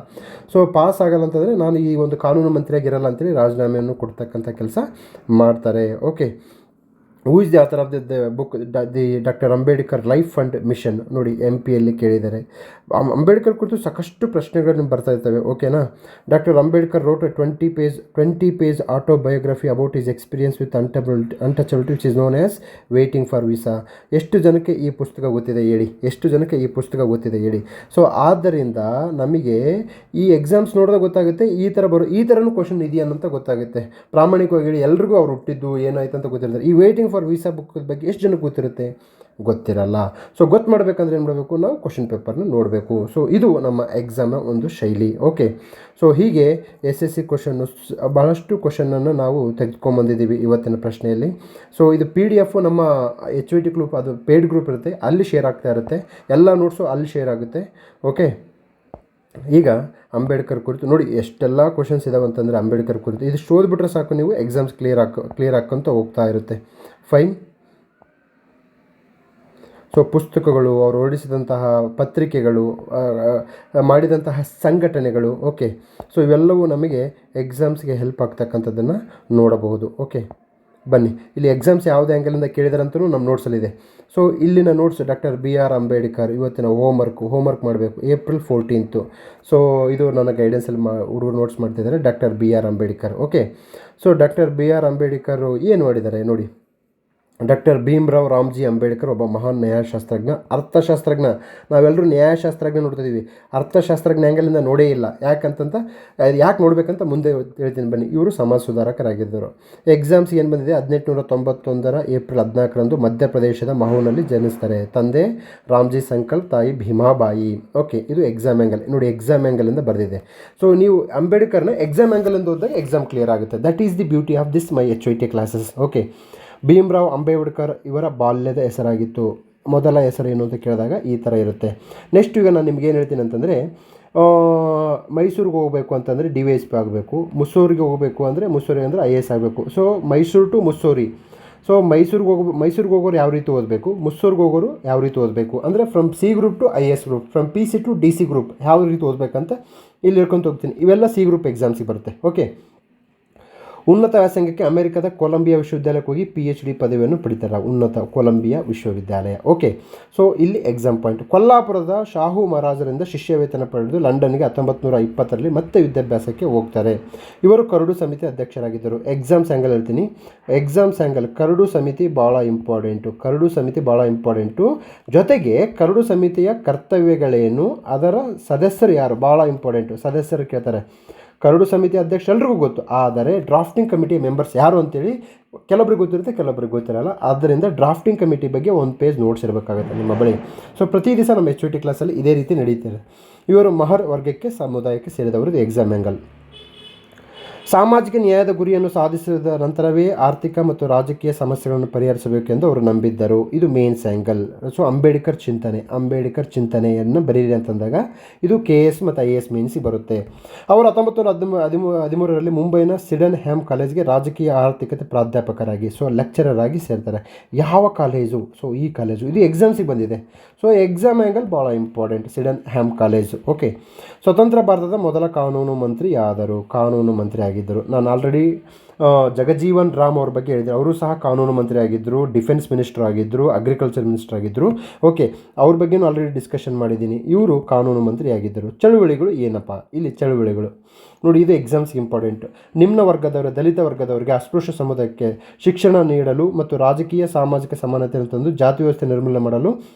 ಸೊ ಪಾಸ್ ಆಗಲ್ಲ ಅಂತಂದರೆ ನಾನು ಈ ಒಂದು ಕಾನೂನು ಮಂತ್ರಿಯಾಗಿರಲ್ಲ ಅಂತೇಳಿ ರಾಜೀನಾಮೆಯನ್ನು ಕೊಡ್ತಕ್ಕಂಥ ಕೆಲಸ ಮಾಡ್ತಾರೆ. Okay, who is the author of the book the doctor Ambedkar life and mission. ನೋಡಿ, MP ಕೇಳಿದ್ದಾರೆ. ಅಂಬೇಡ್ಕರ್ ಕುರಿತು ಸಾಕಷ್ಟು ಪ್ರಶ್ನೆಗಳು ಬರ್ತಾ ಇರ್ತವೆ. ಓಕೆನಾ, doctor Ambedkar wrote 20 page autobiography about is experience with untouchability which is known as waiting for visa. ಎಷ್ಟು ಜನಕ್ಕೆ ಈ ಪುಸ್ತಕ ಗೊತ್ತಿದೆ ಹೇಳಿ. ಸೊ ಆದ್ದರಿಂದ ನಮಗೆ ಈ ಎಕ್ಸಾಮ್ಸ್ ನೋಡಿದಾಗ ಗೊತ್ತಾಗುತ್ತೆ, ಈ ಥರನೂ ಕ್ವಶನ್ ಇದೆಯಾ ಅಂತ ಗೊತ್ತಾಗುತ್ತೆ. ಪ್ರಾಮಾಣಿಕವಾಗಿ ಹೇಳಿ, ಎಲ್ರಿಗೂ ಅವ್ರು ಹುಟ್ಟಿದ್ದು ಏನಾಯ್ತು ಅಂತ ಗೊತ್ತಿರ್ತಾರೆ. ಈ ವೇಟಿಂಗ್ ಫಾರ್ ವೀಸಾ ಬುಕ್ ಬಗ್ಗೆ ಎಷ್ಟು ಜನಕ್ಕೆ ಗೊತ್ತಿರಲ್ಲ. ಸೊ ಗೊತ್ತು ಮಾಡಬೇಕಂದ್ರೆ ಏನು ಮಾಡಬೇಕು, ನಾವು ಕ್ವಶನ್ ಪೇಪರ್ನ ನೋಡಬೇಕು. ಸೊ ಇದು ನಮ್ಮ ಎಕ್ಸಾಮ್ನ ಒಂದು ಶೈಲಿ. ಓಕೆ, ಸೊ ಹೀಗೆ SSC ಕ್ವಶನ್ನು ಭಾಳಷ್ಟು ಕ್ವಶನನ್ನು ನಾವು ತೆಗೆದುಕೊಂಡ್ಬಂದಿದ್ದೀವಿ ಇವತ್ತಿನ ಪ್ರಶ್ನೆಯಲ್ಲಿ. ಸೊ ಇದು PDF ನಮ್ಮ HYT ಗ್ರೂಪ್, ಅದು ಪೇಯ್ಡ್ ಗ್ರೂಪ್ ಇರುತ್ತೆ, ಅಲ್ಲಿ ಶೇರ್ ಆಗ್ತಾ ಇರುತ್ತೆ. ಎಲ್ಲ ನೋಟ್ಸು ಅಲ್ಲಿ ಶೇರ್ ಆಗುತ್ತೆ. ಓಕೆ, ಈಗ ಅಂಬೇಡ್ಕರ್ ಕುರಿತು ನೋಡಿ ಎಷ್ಟೆಲ್ಲ ಕ್ವಶನ್ಸ್ ಇದಾವೆ ಅಂತಂದರೆ ಅಂಬೇಡ್ಕರ್ ಕುರಿತು ಇದಿಷ್ಟು ಓದ್ಬಿಟ್ರೆ ಸಾಕು, ನೀವು ಎಕ್ಸಾಮ್ಸ್ ಕ್ಲಿಯರ್ ಹಾಕ್ಕೊಂತ ಹೋಗ್ತಾ ಇರುತ್ತೆ. ಫೈನ್. ಸೊ ಪುಸ್ತಕಗಳು, ಅವರು ಹೊರಡಿಸಿದಂತಹ ಪತ್ರಿಕೆಗಳು, ಮಾಡಿದಂತಹ ಸಂಘಟನೆಗಳು. ಓಕೆ, ಸೊ ಇವೆಲ್ಲವೂ ನಮಗೆ ಎಕ್ಸಾಮ್ಸ್ಗೆ ಹೆಲ್ಪ್ ಆಗ್ತಕ್ಕಂಥದ್ದನ್ನು ನೋಡಬಹುದು. ಓಕೆ, ಬನ್ನಿ ಇಲ್ಲಿ ಎಕ್ಸಾಮ್ಸ್ ಯಾವುದೇ ಆ್ಯಂಗಲಿಂದ ಕೇಳಿದಾರಂತೂ ನಮ್ಮ ನೋಟ್ಸಲ್ಲಿದೆ. ಸೊ ಇಲ್ಲಿನ ನೋಟ್ಸ್ ಡಾಕ್ಟರ್ BR ಅಂಬೇಡ್ಕರ್ ಇವತ್ತಿನ ಹೋಮ್ವರ್ಕ್ ಮಾಡಬೇಕು April 14. ಸೊ ಇದು ನನ್ನ ಗೈಡೆನ್ಸಲ್ಲಿ ಹುಡುಗರು ನೋಟ್ಸ್ ಮಾಡ್ತಿದ್ದಾರೆ. Doctor BR Ambedkar. Okay, so doctor BR Ambedkar ಏನು ಮಾಡಿದ್ದಾರೆ ನೋಡಿ. ಡಾಕ್ಟರ್ ಭೀಮ್ರಾವ್ ರಾಮ್ಜಿ ಅಂಬೇಡ್ಕರ್ ಒಬ್ಬ ಮಹಾನ್ ನ್ಯಾಯಶಾಸ್ತ್ರಜ್ಞ, ಅರ್ಥಶಾಸ್ತ್ರಜ್ಞ. ನಾವೆಲ್ಲರೂ ನ್ಯಾಯಶಾಸ್ತ್ರಜ್ಞ ನೋಡ್ತಿದ್ದೀವಿ, ಅರ್ಥಶಾಸ್ತ್ರಜ್ಞ ಆ್ಯಂಗಲಿಂದ ನೋಡೇ ಇಲ್ಲ. ಯಾಕೆ ನೋಡಬೇಕಂತ ಮುಂದೆ ಹೇಳ್ತೀನಿ ಬನ್ನಿ. ಇವರು ಸಮಾಜ ಸುಧಾರಕರಾಗಿದ್ದರು. ಎಕ್ಸಾಮ್ಸ್ ಏನು ಬಂದಿದೆ, 1891 April 14 ಮಧ್ಯಪ್ರದೇಶದ ಮಹೂನಲ್ಲಿ ಜನಿಸ್ತಾರೆ. ತಂದೆ ರಾಮ್ಜಿ ಸಂಕಲ್ಪ್, ತಾಯಿ ಭೀಮಾಬಾಯಿ. ಓಕೆ, ಇದು ಎಕ್ಸಾಮ್ ಆ್ಯಂಗಲ್ ನೋಡಿ, ಎಕ್ಸಾಮ್ ಆ್ಯಂಗಲಿಂದ ಬರೆದಿದೆ. ಸೊ ನೀವು ಅಂಬೇಡ್ಕರ್ನ ಎಕ್ಸಾಮ್ ಆ್ಯಂಗಲಿಂದ ಓದಿದಾಗ ಎಕ್ಸಾಮ್ ಕ್ಲಿಯರ್ ಆಗುತ್ತೆ. That is the beauty of this my HYT classes. Okay, Bhimrao Ambedkar ಇವರ ಬಾಲ್ಯದ ಹೆಸರಾಗಿತ್ತು. ಮೊದಲ ಹೆಸರು ಏನು ಅಂತ ಕೇಳಿದಾಗ ಈ ಥರ ಇರುತ್ತೆ. ನೆಕ್ಸ್ಟ್ ಈಗ ನಾನು ನಿಮ್ಗೆ ಏನು ಹೇಳ್ತೀನಿ ಅಂತಂದರೆ, ಮೈಸೂರಿಗೆ ಹೋಗಬೇಕು ಅಂತಂದರೆ DYSP ಆಗಬೇಕು. ಮುಸ್ಸೂರಿಗೆ ಹೋಗಬೇಕು ಅಂದರೆ ಮುಸ್ಸೂರಿ ಅಂದರೆ IAS ಆಗಬೇಕು. So Mysuru to Mussoorie. So ಮೈಸೂರಿಗೆ ಹೋಗೋರು ಯಾವ ರೀತಿ ಓದಬೇಕು, ಮುಸ್ಸೂರಿಗೆ ಹೋಗೋರು ಯಾವ ರೀತಿ ಓದಬೇಕು ಅಂದರೆ from C group to IAS group, from PC to DC group ಯಾವ ರೀತಿ ಓದಬೇಕಂತ ಇಲ್ಲಿ ಹೇಳ್ಕೊಂತ ಹೋಗ್ತೀನಿ. ಇವೆಲ್ಲ C ಗ್ರೂಪ್ ಎಕ್ಸಾಮ್ಸಿಗೆ ಬರುತ್ತೆ. ಓಕೆ, ಉನ್ನತ ವ್ಯಾಸಂಗಕ್ಕೆ ಅಮೆರಿಕದ ಕೊಲಂಬಿಯಾ ವಿಶ್ವವಿದ್ಯಾಲಯಕ್ಕೆ ಹೋಗಿ PhD ಪದವಿಯನ್ನು ಪಡಿತಾರೆ. ಉನ್ನತ ಕೊಲಂಬಿಯಾ ವಿಶ್ವವಿದ್ಯಾಲಯ. ಓಕೆ, ಸೊ ಇಲ್ಲಿ ಎಕ್ಸಾಮ್ ಪಾಯಿಂಟ್. ಕೊಲ್ಲಾಪುರದ ಶಾಹು ಮಹಾರಾಜರಿಂದ ಶಿಷ್ಯವೇತನ ಪಡೆದು ಲಂಡನ್ಗೆ 1920ರಲ್ಲಿ ಮತ್ತೆ ವಿದ್ಯಾಭ್ಯಾಸಕ್ಕೆ ಹೋಗ್ತಾರೆ. ಇವರು ಕರಡು ಸಮಿತಿ ಅಧ್ಯಕ್ಷರಾಗಿದ್ದರು. ಎಕ್ಸಾಮ್ಸ್ ಆ್ಯಂಗಲ್ ಹೇಳ್ತೀನಿ. ಎಕ್ಸಾಮ್ಸ್ ಆ್ಯಂಗಲ್ ಕರಡು ಸಮಿತಿ ಭಾಳ ಇಂಪಾರ್ಟೆಂಟು. ಜೊತೆಗೆ ಕರಡು ಸಮಿತಿಯ ಕರ್ತವ್ಯಗಳೇನು, ಅದರ ಸದಸ್ಯರು ಯಾರು, ಭಾಳ ಇಂಪಾರ್ಟೆಂಟು. ಸದಸ್ಯರು ಕೇಳ್ತಾರೆ. ಕರಡು ಸಮಿತಿ ಅಧ್ಯಕ್ಷ ಎಲ್ರಿಗೂ ಗೊತ್ತು, ಆದರೆ ಡ್ರಾಫ್ಟಿಂಗ್ ಕಮಿಟಿ ಮೆಂಬರ್ಸ್ ಯಾರು ಅಂತೇಳಿ ಕೆಲವೊಬ್ರಿಗೆ ಗೊತ್ತಿರುತ್ತೆ, ಕೆಲವೊಬ್ರಿಗೆ ಗೊತ್ತಿರಲ್ಲ. ಆದ್ದರಿಂದ ಡ್ರಾಫ್ಟಿಂಗ್ ಕಮಿಟಿ ಬಗ್ಗೆ ಒಂದು ಪೇಜ್ ನೋಟ್ಸ್ ಇರಬೇಕಾಗುತ್ತೆ ನಿಮ್ಮ ಬಳಿ. ಸೊ ಪ್ರತಿ ದಿವಸ ನಮ್ಮ HOT ಕ್ಲಾಸಲ್ಲಿ ಇದೇ ರೀತಿ ನಡೀತಾರೆ. ಇವರು ಮಹರ್ ವರ್ಗಕ್ಕೆ ಸಮುದಾಯಕ್ಕೆ ಸೇರಿದವರು. ಇದು ಎಕ್ಸಾಮ್ ಆ್ಯಂಗಲ್. ಸಾಮಾಜಿಕ ನ್ಯಾಯದ ಗುರಿಯನ್ನು ಸಾಧಿಸಿದ ನಂತರವೇ ಆರ್ಥಿಕ ಮತ್ತು ರಾಜಕೀಯ ಸಮಸ್ಯೆಗಳನ್ನು ಪರಿಹರಿಸಬೇಕೆಂದು ಅವರು ನಂಬಿದ್ದರು. ಇದು ಮೇನ್ಸ್ ಆ್ಯಂಗಲ್. ಸೊ ಅಂಬೇಡ್ಕರ್ ಚಿಂತನೆಯನ್ನು ಬರೀರಿ ಅಂತಂದಾಗ ಇದು KS ಮತ್ತು IAS ಮೇನ್ಸಿಗೆ ಬರುತ್ತೆ. ಅವರು 1913ರಲ್ಲಿ ಮುಂಬೈನ ಸಿಡನ್ ಹ್ಯಾಮ್ ಕಾಲೇಜ್ಗೆ ರಾಜಕೀಯ ಆರ್ಥಿಕತೆ ಪ್ರಾಧ್ಯಾಪಕರಾಗಿ, ಸೊ ಲೆಕ್ಚರರ್ ಆಗಿ ಸೇರ್ತಾರೆ. ಯಾವ ಕಾಲೇಜು? ಸೊ ಈ ಕಾಲೇಜು. ಇದು ಎಕ್ಸಾಮ್ಸಿಗೆ ಬಂದಿದೆ. ಸೊ ಎಕ್ಸಾಮ್ ಆ್ಯಂಗಲ್ ಭಾಳ ಇಂಪಾರ್ಟೆಂಟ್. ಸಿಡನ್ ham college. ಓಕೆ, ಸ್ವತಂತ್ರ ಭಾರತದ ಮೊದಲ ಕಾನೂನು ಮಂತ್ರಿ ಯಾದರು? ಕಾನೂನು ಮಂತ್ರಿ ಆಗಿದ್ದರು. ನಾನು ಆಲ್ರೆಡಿ ಜಗಜೀವನ್ ರಾಮ್ ಅವ್ರ ಬಗ್ಗೆ ಹೇಳಿದೆ. ಅವರು ಸಹ ಕಾನೂನು ಮಂತ್ರಿ ಆಗಿದ್ದರು, ಡಿಫೆನ್ಸ್ ಮಿನಿಸ್ಟರ್ ಆಗಿದ್ದರು, ಅಗ್ರಿಕಲ್ಚರ್ ಮಿನಿಸ್ಟರ್ ಆಗಿದ್ದರು. ಓಕೆ, ಅವ್ರ ಬಗ್ಗೆನೂ ಆಲ್ರೆಡಿ ಡಿಸ್ಕಷನ್ ಮಾಡಿದ್ದೀನಿ. ಇವರು ಕಾನೂನು ಮಂತ್ರಿ ಆಗಿದ್ದರು. ಚಳುವಳಿಗಳು ಏನಪ್ಪ? ಇಲ್ಲಿ ಚಳುವಳಿಗಳು ನೋಡಿ, ಇದು ಎಕ್ಸಾಮ್ಸ್ಗೆ ಇಂಪಾರ್ಟೆಂಟ್. ನಿಮ್ನ ವರ್ಗದವರು, ದಲಿತ ವರ್ಗದವರಿಗೆ, ಅಸ್ಪೃಶ್ಯ ಸಮುದಾಯಕ್ಕೆ ಶಿಕ್ಷಣ ನೀಡಲು ಮತ್ತು ರಾಜಕೀಯ ಸಾಮಾಜಿಕ ಸಮಾನತೆಯನ್ನು ತಂದು ಜಾತಿ ವ್ಯವಸ್ಥೆ ನಿರ್ಮೂಲನೆ ಮಾಡಲು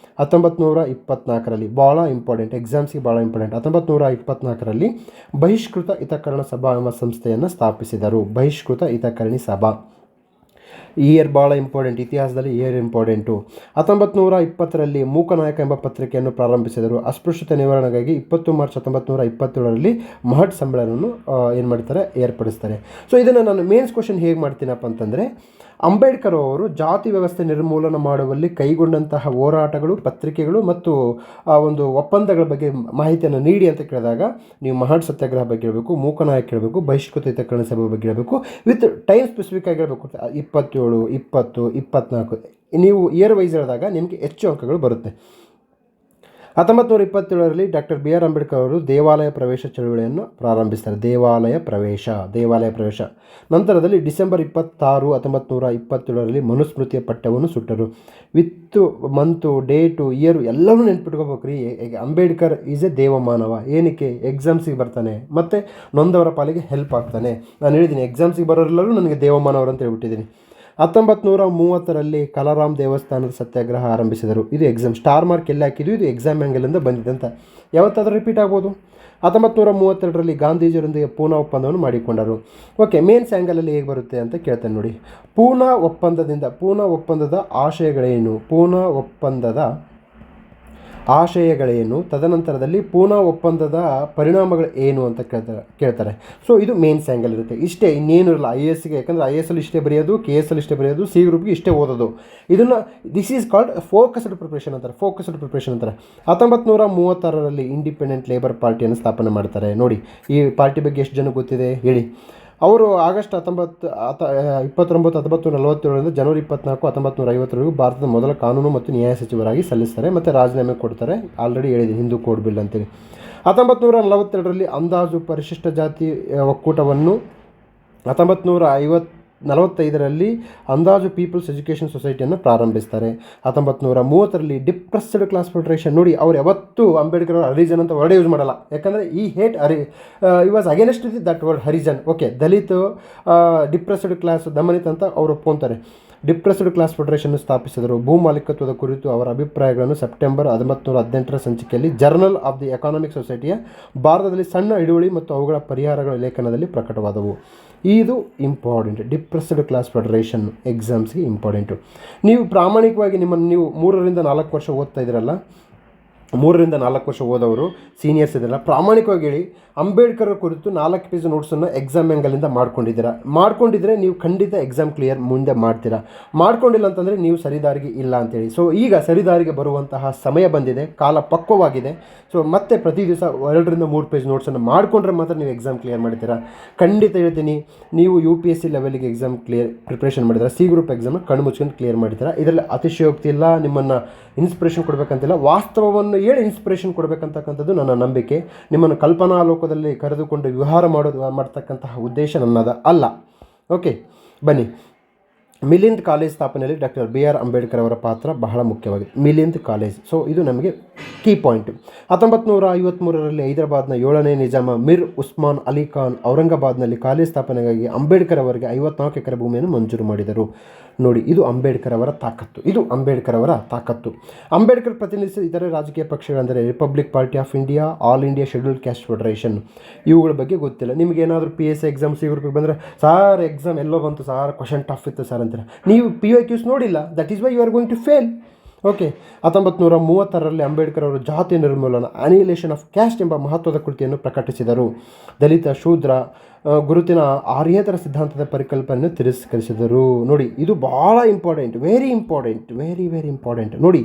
1924ರಲ್ಲಿ ಭಾಳ ಇಂಪಾರ್ಟೆಂಟ್, ಎಕ್ಸಾಮ್ಸ್ಗೆ ಭಾಳ ಇಂಪಾರ್ಟೆಂಟ್. 1924ರಲ್ಲಿ ಬಹಿಷ್ಕೃತ ಹಿತಕರಣ ಸಭಾ ಎಂಬ ಸಂಸ್ಥೆಯನ್ನು ಸ್ಥಾಪಿಸಿದರು. ಬಹಿಷ್ಕೃತ ಹಿತಕರಣಿ ಸಭಾ. ಇಯರ್ ಭಾಳ ಇಂಪಾರ್ಟೆಂಟ್. ಇತಿಹಾಸದಲ್ಲಿ ಇಯರ್ ಇಂಪಾರ್ಟೆಂಟು. 1920ರಲ್ಲಿ ಮೂಕನಾಯಕ ಎಂಬ ಪತ್ರಿಕೆಯನ್ನು ಪ್ರಾರಂಭಿಸಿದರು. ಅಸ್ಪೃಶ್ಯತೆ ನಿವಾರಣೆಗಾಗಿ 20 ಮಾರ್ಚ್ 1927ರಲ್ಲಿ ಮಹಟ್ ಸಮ್ಮೇಳನವನ್ನು ಏನು ಮಾಡ್ತಾರೆ, ಏರ್ಪಡಿಸ್ತಾರೆ. ಸೊ ಇದನ್ನು ನಾನು ಮೇನ್ಸ್ ಕ್ವಶನ್ ಹೇಗೆ ಮಾಡ್ತೀನಪ್ಪ ಅಂತಂದರೆ, ಅಂಬೇಡ್ಕರ್ ಅವರು ಜಾತಿ ವ್ಯವಸ್ಥೆ ನಿರ್ಮೂಲನೆ ಮಾಡುವಲ್ಲಿ ಕೈಗೊಂಡಂತಹ ಹೋರಾಟಗಳು, ಪತ್ರಿಕೆಗಳು ಮತ್ತು ಆ ಒಂದು ಒಪ್ಪಂದಗಳ ಬಗ್ಗೆ ಮಾಹಿತಿಯನ್ನು ನೀಡಿ ಅಂತ ಕೇಳಿದಾಗ ನೀವು ಮಹಟ್ ಸತ್ಯಾಗ್ರಹ ಬಗ್ಗೆ ಹೇಳಬೇಕು, ಮೂಕನಾಯಕ ಹೇಳಬೇಕು, ಬಹಿಷ್ಕೃತ ಹಿತಕರಣ ಸಭೆ ಬಗ್ಗೆ ಹೇಳಬೇಕು. ವಿತ್ ಟೈಮ್ ಸ್ಪೆಸಿಫಿಕ್ ಆಗಿ ಹೇಳಬೇಕು. 27, 20, 24 ನೀವು ಇಯರ್ ವೈಸ್ ಹೇಳಿದಾಗ ನಿಮಗೆ ಹೆಚ್ಚು ಅಂಕಗಳು ಬರುತ್ತೆ. 1927ರಲ್ಲಿ ಡಾಕ್ಟರ್ BR ಅಂಬೇಡ್ಕರ್ ಅವರು ದೇವಾಲಯ ಪ್ರವೇಶ ಚಳುವಳಿಯನ್ನು ಪ್ರಾರಂಭಿಸ್ತಾರೆ. ದೇವಾಲಯ ಪ್ರವೇಶ. ನಂತರದಲ್ಲಿ ಡಿಸೆಂಬರ್ 26, 1927ರಲ್ಲಿ ಮನುಸ್ಮೃತಿಯ ಪಠ್ಯವನ್ನು ಸುಟ್ಟರು. ವಿತ್ತು, ಮಂತು, ಡೇಟು, ಇಯರು ಎಲ್ಲವೂ ನೆನ್ಪಿಟ್ಕೋಬೇಕ್ರಿ. ಅಂಬೇಡ್ಕರ್ ಈಸ್ ಎ ದೇವಮಾನವ. ಏನಕ್ಕೆ? ಎಕ್ಸಾಮ್ಸಿಗೆ ಬರ್ತಾನೆ ಮತ್ತು ನೊಂದವರ ಪಾಲಿಗೆ ಹೆಲ್ಪ್ ಆಗ್ತಾನೆ. ನಾನು ಹೇಳಿದ್ದೀನಿ ಎಕ್ಸಾಮ್ಸಿಗೆ ಬರೋರೆಲ್ಲರೂ ನನಗೆ ದೇವಮಾನವರು ಅಂತ ಹೇಳ್ಬಿಟ್ಟಿದ್ದೀನಿ. 1930ರಲ್ಲಿ ಕಲಾರಾಮ್ ದೇವಸ್ಥಾನದ ಸತ್ಯಾಗ್ರಹ ಆರಂಭಿಸಿದರು. ಇದು ಎಕ್ಸಾಮ್ ಸ್ಟಾರ್ ಮಾರ್ಕ್ ಎಲ್ಲಿ ಹಾಕಿದ್ದು, ಇದು ಎಕ್ಸಾಮ್ ಆ್ಯಂಗಲಿಂದ ಬಂದಿದೆ ಅಂತ ಯಾವತ್ತಾದರೂ ರಿಪೀಟ್ ಆಗ್ಬೋದು. 1932ರಲ್ಲಿ ಗಾಂಧೀಜಿಯವರೊಂದಿಗೆ ಪೂನಾ ಒಪ್ಪಂದವನ್ನು ಮಾಡಿಕೊಂಡರು. ಓಕೆ, ಮೇನ್ಸ್ ಆ್ಯಂಗಲಲ್ಲಿ ಹೇಗೆ ಬರುತ್ತೆ ಅಂತ ಕೇಳ್ತೇನೆ ನೋಡಿ. ಪೂನಾ ಒಪ್ಪಂದದ ಆಶಯಗಳೇನು, ತದನಂತರದಲ್ಲಿ ಪೂನಾ ಒಪ್ಪಂದದ ಪರಿಣಾಮಗಳು ಏನು ಅಂತ ಕೇಳ್ತಾರೆ. ಸೊ ಇದು ಮೇನ್ಸ್ ಆ್ಯಂಗಲ್ ಇರುತ್ತೆ. ಇಷ್ಟೇ, ಇನ್ನೇನು ಇರಲ್ಲ IASಗೆ. ಯಾಕಂದರೆ IASಲ್ಲಿ ಇಷ್ಟೇ ಬರೆಯೋದು, KSಲ್ಲಿ ಇಷ್ಟೇ ಬರೆಯೋದು, C ಗ್ರೂಪ್ಗೆ ಇಷ್ಟೇ ಓದೋದು. ಇದನ್ನು this is called focused preparation ಅಂತಾರೆ. 1936ರಲ್ಲಿ ಇಂಡಿಪೆಂಡೆಂಟ್ ಲೇಬರ್ ಪಾರ್ಟಿಯನ್ನು ಸ್ಥಾಪನೆ ಮಾಡ್ತಾರೆ. ನೋಡಿ, ಈ ಪಾರ್ಟಿ ಬಗ್ಗೆ ಎಷ್ಟು ಜನ ಗೊತ್ತಿದೆ ಹೇಳಿ. ಅವರು ಆಗಸ್ಟ್ 29, 1947ರಿಂದ ಜನವರಿ 24, 1950ವರೆಗೂ ಭಾರತದ ಮೊದಲ ಕಾನೂನು ಮತ್ತು ನ್ಯಾಯ ಸಚಿವರಾಗಿ ಸಲ್ಲಿಸ್ತಾರೆ ಮತ್ತು ರಾಜೀನಾಮೆ ಕೊಡ್ತಾರೆ. ಆಲ್ರೆಡಿ ಹೇಳಿದ್ದೀನಿ, ಹಿಂದೂ ಕೋಡ್ ಬಿಲ್ ಅಂತೇಳಿ. 1942ರಲ್ಲಿ ಅಂದಾಜು ಪರಿಶಿಷ್ಟ ಜಾತಿ ಒಕ್ಕೂಟವನ್ನು, 1945ರಲ್ಲಿ ಅಂದಾಜು ಪೀಪಲ್ಸ್ ಎಜುಕೇಷನ್ ಸೊಸೈಟಿಯನ್ನು ಪ್ರಾರಂಭಿಸ್ತಾರೆ. 1930ರಲ್ಲಿ ಡಿಪ್ರೆಸ್ಡ್ ಕ್ಲಾಸ್ ಫೆಡರೇಷನ್. ನೋಡಿ, ಅವ್ರು ಯಾವತ್ತೂ ಅಂಬೇಡ್ಕರ್ ಅವರು ಹರಿಜನ್ ಅಂತ ವರ್ಡ್ ಯೂಸ್ ಮಾಡಲ್ಲ. ಯಾಕಂದರೆ he hate he was against that word Harijan. Okay, Dalit, depressed class, ದಮನಿತ ಅಂತ ಅವರು ಒಪ್ಕೊತಾರೆ. ಡಿಪ್ರೆಸ್ಡ್ ಕ್ಲಾಸ್ ಫೆಡರೇಷನ್ ಸ್ಥಾಪಿಸಿದರು. ಭೂ ಮಾಲೀಕತ್ವದ ಕುರಿತು ಅವರ ಅಭಿಪ್ರಾಯಗಳನ್ನು ಸೆಪ್ಟೆಂಬರ್ 1918ರ ಸಂಚಿಕೆಯಲ್ಲಿ ಜರ್ನಲ್ ಆಫ್ ದಿ ಎಕಾನಮಿಕ್ ಸೊಸೈಟಿಯ ಭಾರತದಲ್ಲಿ ಸಣ್ಣ ಹಿಡುವಳಿ ಮತ್ತು ಅವುಗಳ ಪರಿಹಾರಗಳ ಲೇಖನದಲ್ಲಿ ಪ್ರಕಟವಾದವು. ಇದು ಇಂಪಾರ್ಟೆಂಟ್. ಡಿಪ್ರೆಸ್ಡ್ ಕ್ಲಾಸ್ ಫೆಡರೇಷನ್ ಎಕ್ಸಾಮ್ಸ್ಗೆ ಇಂಪಾರ್ಟೆಂಟು. ನೀವು ಪ್ರಾಮಾಣಿಕವಾಗಿ ನೀವು 3 ರಿಂದ 4 ವರ್ಷ ಓದ್ತಾ ಇದ್ದೀರಲ್ಲ, 3ರಿಂದ 4 ವರ್ಷ ಓದೋರು ಸೀನಿಯರ್ಸ್ ಇದೆಲ್ಲ ಪ್ರಾಮಾಣಿಕವಾಗಿ ಹೇಳಿ, ಅಂಬೇಡ್ಕರ್ ಕುರಿತು 4 ಪೇಜ್ ನೋಟ್ಸನ್ನು ಎಕ್ಸಾಮ್ ಆ್ಯಂಗಲಿಂದ ಮಾಡ್ಕೊಂಡಿದ್ರೆ ನೀವು ಖಂಡಿತ ಎಕ್ಸಾಮ್ ಕ್ಲಿಯರ್ ಮುಂದೆ ಮಾಡ್ತೀರಾ. ಮಾಡ್ಕೊಂಡಿಲ್ಲ ಅಂತಂದರೆ ನೀವು ಸರಿದಾರಿಗೆ ಇಲ್ಲ ಅಂತೇಳಿ. ಸೊ ಈಗ ಸರಿದಾರಿಗೆ ಬರುವಂತಹ ಸಮಯ ಬಂದಿದೆ, ಕಾಲ ಪಕ್ವವಾಗಿದೆ. ಸೊ ಮತ್ತೆ ಪ್ರತಿ ದಿವಸ 2ರಿಂದ 3 ಪೇಜ್ ನೋಟ್ಸನ್ನು ಮಾಡಿಕೊಂಡ್ರೆ ಮಾತ್ರ ನೀವು ಎಕ್ಸಾಮ್ ಕ್ಲಿಯರ್ ಮಾಡ್ತೀರಾ. ಖಂಡಿತ ಹೇಳ್ತೀನಿ, ನೀವು UPSC ಲೆವೆಲ್ಗೆ ಎಕ್ಸಾಮ್ ಪ್ರಿಪ್ರೇಷನ್ ಮಾಡಿದ್ರೆ ಸಿ ಗ್ರೂಪ್ ಎಕ್ಸಾಮ್ನ ಕಣ್ಣು ಮುಚ್ಕೊಂಡು ಕ್ಲಿಯರ್ ಮಾಡ್ತೀರಾ. ಇದರಲ್ಲಿ ಅತಿಶಯೋಕ್ತಿ ಇಲ್ಲ, ನಿಮ್ಮನ್ನು ಇನ್ಸ್ಪಿರೇಷನ್ ಕೊಡಬೇಕಂತಿಲ್ಲ, ವಾಸ್ತವವನ್ನು ಹೇಳಿ ಇನ್ಸ್ಪಿರೇಷನ್ ಕೊಡಬೇಕಂತಕ್ಕಂಥದ್ದು ನನ್ನ ನಂಬಿಕೆ. ನಿಮ್ಮನ್ನು ಕಲ್ಪನಾ ಲೋಕದಲ್ಲಿ ಕರೆದುಕೊಂಡು ವಿಹಾರ ಮಾಡ್ತಕ್ಕಂತಹ ಉದ್ದೇಶ ನನ್ನದು ಅಲ್ಲ. ಓಕೆ, ಬನ್ನಿ. ಮಿಲಿಂದ್ ಕಾಲೇಜ್ ಸ್ಥಾಪನೆಯಲ್ಲಿ ಡಾಕ್ಟರ್ BR ಅಂಬೇಡ್ಕರ್ ಅವರ ಪಾತ್ರ ಬಹಳ ಮುಖ್ಯವಾಗಿದೆ. ಮಿಲಿಂದ್ ಕಾಲೇಜ್, ಸೊ ಇದು ನಮಗೆ ಕೀ ಪಾಯಿಂಟ್. 1953ರಲ್ಲಿ ಹೈದರಾಬಾದ್ನ 7ನೇ ನಿಜಾಮ ಮಿರ್ ಉಸ್ಮಾನ್ ಅಲಿ ಖಾನ್ ಔರಂಗಾಬಾದ್ನಲ್ಲಿ ಕಾಲೇಜ್ ಸ್ಥಾಪನೆಗಾಗಿ ಅಂಬೇಡ್ಕರ್ ಅವರಿಗೆ 54 ಎಕರೆ ಭೂಮಿಯನ್ನು ಮಂಜೂರು ಮಾಡಿದರು. ನೋಡಿ, ಇದು ಅಂಬೇಡ್ಕರ್ ಅವರ ತಾಕತ್ತು. ಅಂಬೇಡ್ಕರ್ ಪ್ರತಿನಿಧಿಸಿದ ಇತರೆ ರಾಜಕೀಯ ಪಕ್ಷಗಳೆಂದರೆ republic party of India, all India scheduled caste federation. ಇವುಗಳ ಬಗ್ಗೆ ಗೊತ್ತಿಲ್ಲ. ನಿಮಗೇನಾದರೂ PSC ಎಕ್ಸಾಮ್ ಸಿ ಗ್ರೂಪಿಗೆ ಬಂದರೆ, ಸಾರ್ ಎಕ್ಸಾಮ್ ಎಲ್ಲೋ ಬಂತು ಸಾರ್, ಕ್ವಶನ್ ಟಫ್ ಇತ್ತು ಸಾರ್ ಅಂತಾರೆ. ನೀವು PYQs ನೋಡಿಲ್ಲ, that is why you are going to fail. Okay, 1936ರಲ್ಲಿ ಅಂಬೇಡ್ಕರ್ ಅವರು ಜಾತಿ ನಿರ್ಮೂಲನ, ಅನಿಹಿಲೇಷನ್ ಆಫ್ ಕ್ಯಾಸ್ಟ್ ಎಂಬ ಮಹತ್ವದ ಕೃತಿಯನ್ನು ಪ್ರಕಟಿಸಿದರು. ದಲಿತ, ಶೂದ್ರ ಗುರುತಿನ ಆರ್ಯೇತರ ಸಿದ್ಧಾಂತದ ಪರಿಕಲ್ಪನೆಯನ್ನು ತಿರಸ್ಕರಿಸಿದರು. ನೋಡಿ, ಇದು ಭಾಳ ಇಂಪಾರ್ಟೆಂಟ್, ವೆರಿ ಇಂಪಾರ್ಟೆಂಟ್. ನೋಡಿ,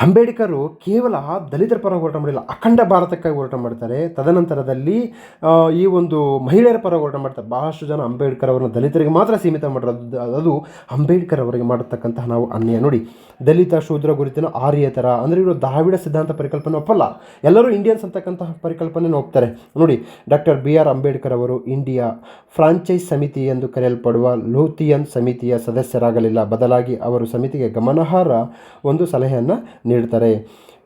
ಅಂಬೇಡ್ಕರು ಕೇವಲ ದಲಿತರ ಪರ ಹೋರಾಟ ಮಾಡಿಲ್ಲ, ಅಖಂಡ ಭಾರತಕ್ಕಾಗಿ ಹೋರಾಟ ಮಾಡ್ತಾರೆ. ತದನಂತರದಲ್ಲಿ ಈ ಒಂದು ಮಹಿಳೆಯರ ಪರ ಹೋರಾಟ ಮಾಡ್ತಾರೆ. ಬಹಳಷ್ಟು ಜನ ಅಂಬೇಡ್ಕರ್ ಅವರನ್ನು ದಲಿತರಿಗೆ ಮಾತ್ರ ಸೀಮಿತ ಮಾಡಿರೋದು, ಅದು ಅಂಬೇಡ್ಕರ್ ಅವರಿಗೆ ಮಾಡತಕ್ಕಂತಹ ನಾವು ಅನ್ಯಾಯ. ನೋಡಿ, ದಲಿತ, ಶೂದ್ರ ಗುರುತಿನ ಆರ್ಯೇತರ ಅಂದರೆ ಇವರು ದ್ರಾವಿಡ ಸಿದ್ಧಾಂತ ಪರಿಕಲ್ಪನೆ ಒಪ್ಪಲ್ಲ, ಎಲ್ಲರೂ ಇಂಡಿಯನ್ಸ್ ಅಂತಕ್ಕಂತಹ ಪರಿಕಲ್ಪನೆ ಒಪ್ತಾರೆ. ನೋಡಿ, ಡಾಕ್ಟರ್ BR ಅಂಬೇಡ್ಕರ್ ಅವರು ಇಂಡಿಯಾ ಫ್ರಾಂಚೈಸ್ ಸಮಿತಿ ಎಂದು ಕರೆಯಲ್ಪಡುವ ಲೂಥಿಯನ್ ಸಮಿತಿಯ ಸದಸ್ಯರಾಗಲಿಲ್ಲ. ಬದಲಾಗಿ ಅವರು ಸಮಿತಿಗೆ ಗಮನಾರ್ಹ ಒಂದು ಸಲಹೆಯನ್ನು ನೀಡ್ತಾರೆ.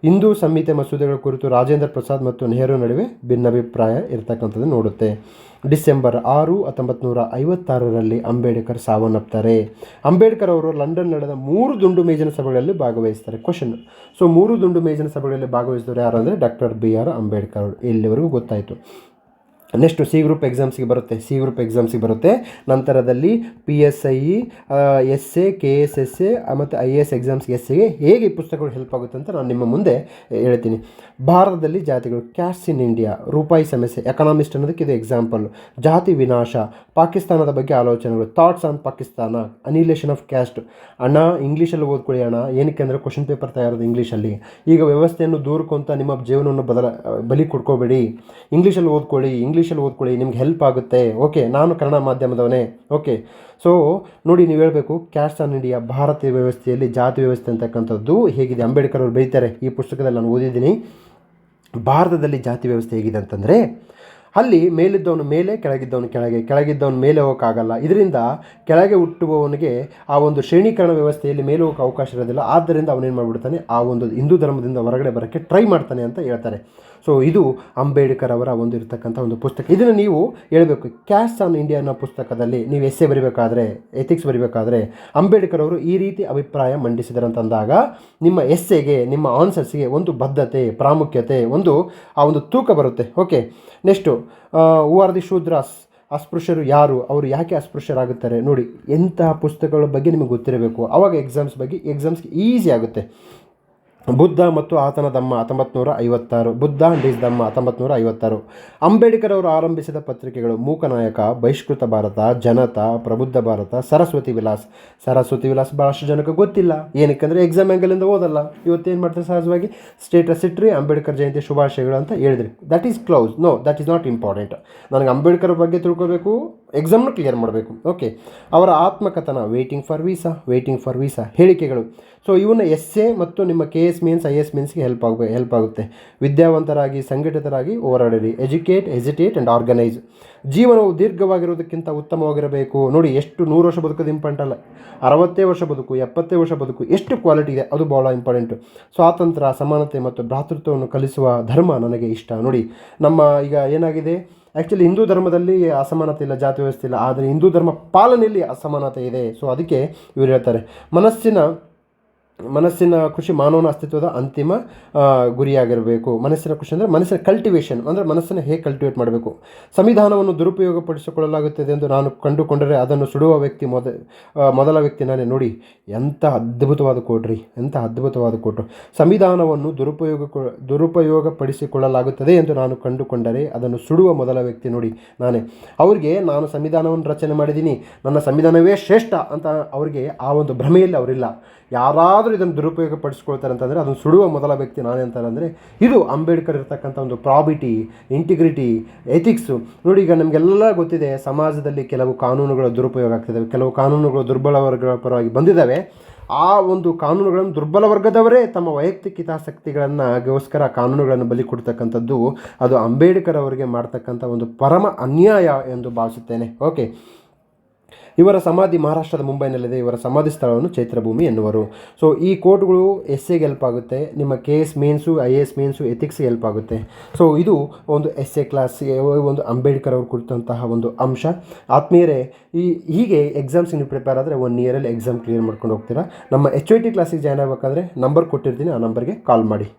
ಹಿಂದೂ ಸಂಹಿತೆ ಮಸೂದೆಗಳ ಕುರಿತು ರಾಜೇಂದ್ರ ಪ್ರಸಾದ್ ಮತ್ತು ನೆಹರು ನಡುವೆ ಭಿನ್ನಾಭಿಪ್ರಾಯ ಇರತಕ್ಕಂಥದ್ದು ನೋಡುತ್ತೆ. ಡಿಸೆಂಬರ್ 6, 1956ರಲ್ಲಿ ಅಂಬೇಡ್ಕರ್ ಸಾವನ್ನಪ್ತಾರೆ. ಅಂಬೇಡ್ಕರ್ ಅವರು ಲಂಡನ್ ನಡೆದ 3 ದುಂಡು ಮೇಜಿನ ಸಭೆಗಳಲ್ಲಿ ಭಾಗವಹಿಸ್ತಾರೆ. ಕ್ವಶನ್, ಸೊ 3 ದುಂಡು ಮೇಜಿನ ಸಭೆಗಳಲ್ಲಿ ಭಾಗವಹಿಸಿದವರು ಯಾರು ಅಂದರೆ ಡಾಕ್ಟರ್ BR ಅಂಬೇಡ್ಕರ್ ಅವರು. ಇಲ್ಲಿವರೆಗೂ ಗೊತ್ತಾಯಿತು. ನೆಕ್ಸ್ಟು ಸಿ ಗ್ರೂಪ್ ಎಕ್ಸಾಮ್ಸ್ಗೆ ಬರುತ್ತೆ. ನಂತರದಲ್ಲಿ PSI, SA, KSSA ಮತ್ತು IAS ಎಕ್ಸಾಮ್ಸ್ಗೆ SAಗೆ ಹೇಗೆ ಈ ಪುಸ್ತಕಗಳು ಹೆಲ್ಪ್ ಆಗುತ್ತೆ ಅಂತ ನಾನು ನಿಮ್ಮ ಮುಂದೆ ಹೇಳ್ತೀನಿ. ಭಾರತದಲ್ಲಿ ಜಾತಿಗಳು, ಕ್ಯಾಸ್ಟ್ ಇನ್ ಇಂಡಿಯಾ, ರೂಪಾಯಿ ಸಮಸ್ಯೆ, ಎಕನಾಮಿಸ್ಟ್ ಅನ್ನೋದಕ್ಕೆ ಇದು ಎಕ್ಸಾಂಪಲ್. ಜಾತಿ ವಿನಾಶ, ಪಾಕಿಸ್ತಾನದ ಬಗ್ಗೆ ಆಲೋಚನೆಗಳು, thoughts on Pakistan, annihilation of caste. ಅಣ್ಣ, ಇಂಗ್ಲೀಷಲ್ಲಿ ಓದ್ಕೊಳ್ಳಿ ಅಣ್ಣ, ಏನಕ್ಕೆ ಅಂದರೆ ಕ್ವಶನ್ ಪೇಪರ್ ತಯಾರೋದು ಇಂಗ್ಲೀಷಲ್ಲಿ. ಈಗ ವ್ಯವಸ್ಥೆಯನ್ನು ದೂರಕೊಂತ ನಿಮ್ಮ ಜೀವನವನ್ನು ಬಲಿ ಕೊಡ್ಕೋಬೇಡಿ, ಇಂಗ್ಲೀಷಲ್ಲಿ ಓದ್ಕೊಳ್ಳಿ, ನಿಮ್ಗೆ ಹೆಲ್ಪ್ ಆಗುತ್ತೆ. ಓಕೆ, ನಾನು ಕನ್ನಡ ಮಾಧ್ಯಮದವನೇ. ಓಕೆ, ಸೊ ನೋಡಿ, ನೀವು ಹೇಳಬೇಕು ಕ್ಯಾಸ್ಟ್ ಆನ್ ಇಂಡಿಯಾ, ಭಾರತೀಯ ವ್ಯವಸ್ಥೆಯಲ್ಲಿ ಜಾತಿ ವ್ಯವಸ್ಥೆ ಅಂತಕ್ಕಂಥದ್ದು ಹೇಗಿದೆ. ಅಂಬೇಡ್ಕರ್ ಅವರು ಬೈತಾರೆ, ಈ ಪುಸ್ತಕದಲ್ಲಿ ನಾನು ಓದಿದ್ದೀನಿ. ಭಾರತದಲ್ಲಿ ಜಾತಿ ವ್ಯವಸ್ಥೆ ಹೇಗಿದೆ ಅಂತಂದರೆ, ಅಲ್ಲಿ ಮೇಲಿದ್ದವನು ಮೇಲೆ, ಕೆಳಗಿದ್ದವನು ಕೆಳಗಿದ್ದವನು ಮೇಲೆ ಹೋಗೋಕ್ಕಾಗಲ್ಲ. ಇದರಿಂದ ಕೆಳಗೆ ಹುಟ್ಟುವವನಿಗೆ ಆ ಒಂದು ಶ್ರೇಣೀಕರಣ ವ್ಯವಸ್ಥೆಯಲ್ಲಿ ಮೇಲೆ ಹೋಗೋಕ್ಕೆ ಅವಕಾಶ ಇರೋದಿಲ್ಲ. ಆದ್ದರಿಂದ ಅವನೇನು ಮಾಡಿಬಿಡ್ತಾನೆ, ಆ ಒಂದು ಹಿಂದೂ ಧರ್ಮದಿಂದ ಹೊರಗಡೆ ಬರೋಕ್ಕೆ ಟ್ರೈ ಮಾಡ್ತಾನೆ ಅಂತ ಹೇಳ್ತಾರೆ. ಸೊ ಇದು ಅಂಬೇಡ್ಕರ್ ಅವರ ಒಂದು ಇರತಕ್ಕಂಥ ಒಂದು ಪುಸ್ತಕ. ಇದನ್ನು ನೀವು ಹೇಳಬೇಕು. ಕ್ಯಾಸ್ಟ್ ಆನ್ ಇಂಡಿಯಾ ಅನ್ನೋ ಪುಸ್ತಕದಲ್ಲಿ ನೀವು ಎಸ್ಸೆ ಬರಿಬೇಕಾದ್ರೆ, ಎಥಿಕ್ಸ್ ಬರಿಬೇಕಾದ್ರೆ ಅಂಬೇಡ್ಕರ್ ಅವರು ಈ ರೀತಿ ಅಭಿಪ್ರಾಯ ಮಂಡಿಸಿದರಂತಂದಾಗ ನಿಮ್ಮ ಎಸ್ಸೆಗೆ, ನಿಮ್ಮ ಆನ್ಸರ್ಸ್ಗೆ ಒಂದು ಬದ್ಧತೆ, ಪ್ರಾಮುಖ್ಯತೆ, ಆ ಒಂದು ತೂಕ ಬರುತ್ತೆ. Okay, next who are the Shudras, ಅಸ್ಪೃಶ್ಯರು ಯಾರು, ಅವರು ಯಾಕೆ ಅಸ್ಪೃಶ್ಯರಾಗುತ್ತಾರೆ. ನೋಡಿ, ಎಂತಹ ಪುಸ್ತಕಗಳ ಬಗ್ಗೆ ನಿಮಗೆ ಗೊತ್ತಿರಬೇಕು. ಆವಾಗ ಎಕ್ಸಾಮ್ಸ್ಗೆ ಈಸಿ ಆಗುತ್ತೆ. ಬುದ್ಧ ಮತ್ತು ಆತನ ಧಮ್ಮ 1956, ಬುದ್ಧ ಆ್ಯಂಡ್ ಹಿಸ್ ಧಮ್ಮ 1956. ಅಂಬೇಡ್ಕರ್ ಅವರು ಆರಂಭಿಸಿದ ಪತ್ರಿಕೆಗಳು ಮೂಕನಾಯಕ, ಬಹಿಷ್ಕೃತ ಭಾರತ, ಜನತಾ, ಪ್ರಬುದ್ಧ ಭಾರತ, ಸರಸ್ವತಿ ವಿಲಾಸ್ ಭಾಳಷ್ಟು ಜನಕ್ಕೆ ಗೊತ್ತಿಲ್ಲ. ಏನಕ್ಕೆ ಅಂದರೆ ಎಕ್ಸಾಮ್ ಆ್ಯಂಗಲಿಂದ ಓದಲ್ಲ. ಇವತ್ತೇನು ಮಾಡ್ತಾರೆ, ಸಹಜವಾಗಿ ಸ್ಟೇಟಸ್ ಇಟ್ಟರೆ ಅಂಬೇಡ್ಕರ್ ಜಯಂತಿ ಶುಭಾಶಯಗಳು ಅಂತ ಹೇಳಿದ್ರಿ. That is close. No, that is not important. ನನಗೆ ಅಂಬೇಡ್ಕರ್ ಬಗ್ಗೆ ತಿಳ್ಕೋಬೇಕು, ಎಕ್ಸಾಮ್ನ ಕ್ಲಿಯರ್ ಮಾಡಬೇಕು. ಓಕೆ, ಅವರ ಆತ್ಮಕಥನ, ವೇಟಿಂಗ್ ಫಾರ್ ವೀಸಾ ಹೇಳಿಕೆಗಳು. ಸೊ ಇವನ್ನ ಎಸ್ಸೆ ಮತ್ತು ನಿಮ್ಮ KS ಮೀನ್ಸ್ IAS ಮೀನ್ಸ್ಗೆ ಹೆಲ್ಪ್ ಆಗುತ್ತೆ. ವಿದ್ಯಾವಂತರಾಗಿ, ಸಂಘಟಿತರಾಗಿ ಹೋರಾಡಿರಿ. Educate, hesitate and organise. ಜೀವನವು ದೀರ್ಘವಾಗಿರೋದಕ್ಕಿಂತ ಉತ್ತಮವಾಗಿರಬೇಕು. ನೋಡಿ, ಎಷ್ಟು 100 ವರ್ಷ ಬದುಕೋದು ಇಂಪಾರ್ಟೆಂಟ್ ಅಲ್ಲ, 60 ವರ್ಷ ಬದುಕು, 70 ವರ್ಷ ಬದುಕು, ಎಷ್ಟು ಕ್ವಾಲಿಟಿ ಇದೆ ಅದು ಭಾಳ ಇಂಪಾರ್ಟೆಂಟು. ಸ್ವಾತಂತ್ರ್ಯ, ಸಮಾನತೆ ಮತ್ತು ಭ್ರಾತೃತ್ವವನ್ನು ಕಲಿಸುವ ಧರ್ಮ ನನಗೆ ಇಷ್ಟ. ನೋಡಿ, ನಮ್ಮ ಈಗ ಏನಾಗಿದೆ, ಆ್ಯಕ್ಚುಲಿ ಹಿಂದೂ ಧರ್ಮದಲ್ಲಿ ಅಸಮಾನತೆ ಇಲ್ಲ, ಜಾತಿ ವ್ಯವಸ್ಥೆ ಇಲ್ಲ, ಆದರೆ ಹಿಂದೂ ಧರ್ಮ ಪಾಲನೆಯಲ್ಲಿ ಅಸಮಾನತೆ ಇದೆ. ಸೊ ಅದಕ್ಕೆ ಇವರು ಹೇಳ್ತಾರೆ, ಮನಸ್ಸಿನ ಮನಸ್ಸಿನ ಖುಷಿ ಮಾನವನ ಅಸ್ತಿತ್ವದ ಅಂತಿಮ ಗುರಿಯಾಗಿರಬೇಕು. ಮನಸ್ಸಿನ ಖುಷಿ ಅಂದರೆ ಮನಸ್ಸಿನ ಕಲ್ಟಿವೇಷನ್, ಅಂದರೆ ಮನಸ್ಸನ್ನು ಹೇಗೆ ಕಲ್ಟಿವೇಟ್ ಮಾಡಬೇಕು. ಸಂವಿಧಾನವನ್ನು ದುರುಪಯೋಗಪಡಿಸಿಕೊಳ್ಳಲಾಗುತ್ತದೆ ಎಂದು ನಾನು ಕಂಡುಕೊಂಡರೆ ಅದನ್ನು ಸುಡುವ ವ್ಯಕ್ತಿ ಮೊದಲ ವ್ಯಕ್ತಿ ನಾನೇ. ನೋಡಿ ಎಂಥ ಅದ್ಭುತವಾದ ಕೋಟ್ರಿ, ಎಂಥ ಅದ್ಭುತವಾದ ಕೋಟು. ಸಂವಿಧಾನವನ್ನು ದುರುಪಯೋಗಪಡಿಸಿಕೊಳ್ಳಲಾಗುತ್ತದೆ ಎಂದು ನಾನು ಕಂಡುಕೊಂಡರೆ ಅದನ್ನು ಸುಡುವ ಮೊದಲ ವ್ಯಕ್ತಿ ನೋಡಿ ನಾನೇ. ಅವ್ರಿಗೆ ನಾನು ಸಂವಿಧಾನವನ್ನು ರಚನೆ ಮಾಡಿದ್ದೀನಿ, ನನ್ನ ಸಂವಿಧಾನವೇ ಶ್ರೇಷ್ಠ ಅಂತ ಅವರಿಗೆ ಆ ಒಂದು ಭ್ರಮೆಯಲ್ಲಿ ಅವರಿಲ್ಲ. ಯಾರಾದರೂ ಇದನ್ನು ದುರುಪಯೋಗಪಡಿಸ್ಕೊಳ್ತಾರೆ ಅಂತಂದರೆ ಅದನ್ನು ಸುಡುವ ಮೊದಲ ವ್ಯಕ್ತಿ ನಾನೇ ಅಂತಾರೆ. ಅಂದರೆ ಇದು ಅಂಬೇಡ್ಕರ್ ಇರ್ತಕ್ಕಂಥ ಒಂದು ಪ್ರಾಬಿಟಿ, ಇಂಟಿಗ್ರಿಟಿ, ಎಥಿಕ್ಸು. ನೋಡಿ ಈಗ ನಮಗೆಲ್ಲ ಗೊತ್ತಿದೆ ಸಮಾಜದಲ್ಲಿ ಕೆಲವು ಕಾನೂನುಗಳ ದುರುಪಯೋಗ ಆಗ್ತಿದ್ದಾವೆ, ಕೆಲವು ಕಾನೂನುಗಳು ದುರ್ಬಲ ವರ್ಗಗಳ ಪರವಾಗಿ ಬಂದಿದ್ದಾವೆ. ಆ ಒಂದು ಕಾನೂನುಗಳನ್ನು ದುರ್ಬಲ ವರ್ಗದವರೇ ತಮ್ಮ ವೈಯಕ್ತಿಕ ಹಿತಾಸಕ್ತಿಗಳನ್ನಗೋಸ್ಕರ ಕಾನೂನುಗಳನ್ನು ಬಲಿ ಕೊಡ್ತಕ್ಕಂಥದ್ದು ಅದು ಅಂಬೇಡ್ಕರ್ ಅವರಿಗೆ ಮಾಡ್ತಕ್ಕಂಥ ಒಂದು ಪರಮ ಅನ್ಯಾಯ ಎಂದು ಭಾವಿಸುತ್ತೇನೆ. ಓಕೆ, ಇವರ ಸಮಾಧಿ ಮಹಾರಾಷ್ಟ್ರದ ಮುಂಬೈನಲ್ಲಿದೆ. ಇವರ ಸಮಾಧಿ ಸ್ಥಳವನ್ನು ಚೈತ್ರಭೂಮಿ ಎನ್ನುವರು. ಸೊ ಈ ಕೋಟ್ಗಳು ಎಸ್ಸೆಗೆ ಹೆಲ್ಪ್ ಆಗುತ್ತೆ, ನಿಮ್ಮ KS ಮೇನ್ಸು, IAS ಮೇನ್ಸು, ಎಥಿಕ್ಸ್ಗೆ ಹೆಲ್ಪ್ ಆಗುತ್ತೆ. ಸೊ ಇದು ಒಂದು ಎಸ್ಸೆ ಕ್ಲಾಸ್ಗೆ ಒಂದು ಅಂಬೇಡ್ಕರ್ ಅವರು ಕುರಿತಂತಹ ಒಂದು ಅಂಶ. ಆತ್ಮೀಯರೇ, ಹೀಗೆ ಎಕ್ಸಾಮ್ಸ್ಗೆ ನೀವು ಪ್ರಿಪೇರ್ ಆದರೆ 1 ಇಯರಲ್ಲಿ ಎಕ್ಸಾಮ್ ಕ್ಲಿಯರ್ ಮಾಡ್ಕೊಂಡು ಹೋಗ್ತೀರಾ. ನಮ್ಮ HOT ಕ್ಲಾಸಿಗೆ ಜಾಯ್ನ್ ಆಗಬೇಕಾದ್ರೆ ನಂಬರ್ ಕೊಟ್ಟಿರ್ತೀನಿ, ಆ ನಂಬರ್ಗೆ ಕಾಲ್ ಮಾಡಿ.